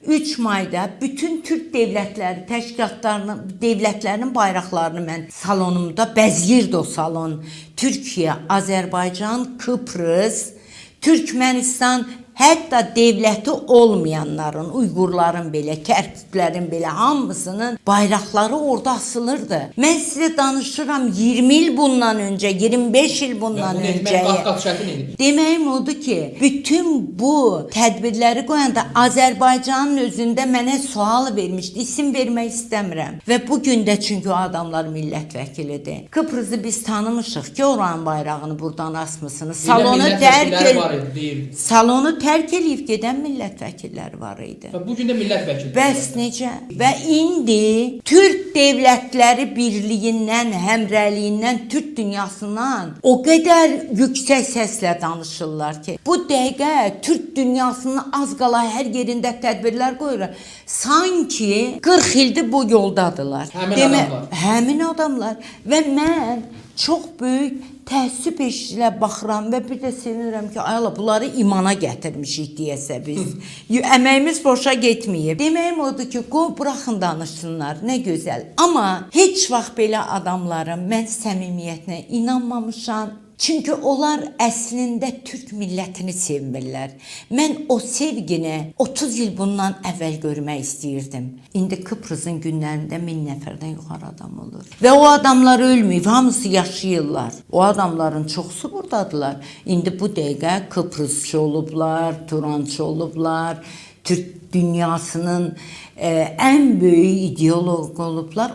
3 mayda bütün Türk devletleri devletlerinin bayraqlarını mən salonumda bəzəyirdi o salon. Türkiye, Azerbaycan, Kıbrıs, Türkmenistan, hətta devleti olmayanların, Uyğurların belə, Kərküklərin belə hamısının bayraqları orada asılırdı. Mən sizə danışıram 20 il bundan öncə, 25 il bundan öncə. Deməyim odur ki, bütün bu tədbirləri qoyanda Azərbaycanın özündə mənə sual vermişdi. İsim vermək istəmirəm. Və bugün də çünki o adamlar millət vəkilidir. Kıbrıs'ı biz tanımışıq ki, oranın bayrağını buradan asmısınız. Salonu tərk eləyib gedən millət vəkilləri var idi. Bugün də millət vəkilləri. Bəs necə? Və indi Türk Devletləri Birliyindən, həmrəliyindən, Türk dünyasından o qədər yüksək səslə danışırlar ki, bu dəqiqə Türk dünyasının az qala hər yerində tədbirlər qoyur. Sanki 40 ildir bu yoldadılar. Həmin adamlar. Və mən çox böyük təəssüf eşilə baxıram və bir də sevinirəm ki, ayala bunları imana gətirmişik deyəsə biz. Əməyimiz boşa getməyib. Deməyim odur ki, qoy buraxın danışsınlar, nə gözəl. Amma heç vaxt belə adamların mən səmimiyyətinə inanmamışam. Çünki onlar əslində Türk millətini sevmirlər. Mən o sevgini 30 il bundan əvvəl görmək istəyirdim. İndi Kıbrıs'ın günlərində 1000 nəfərdən yuxarı adam olur. Və o adamlar ölməyib, hamısı yaşayırlar. O adamların çoxsu buradadılar. İndi bu dəqiqə Kıbrısçı olublar, Turançı olublar, Türk dünyasının ən böyük ideoloq olublar.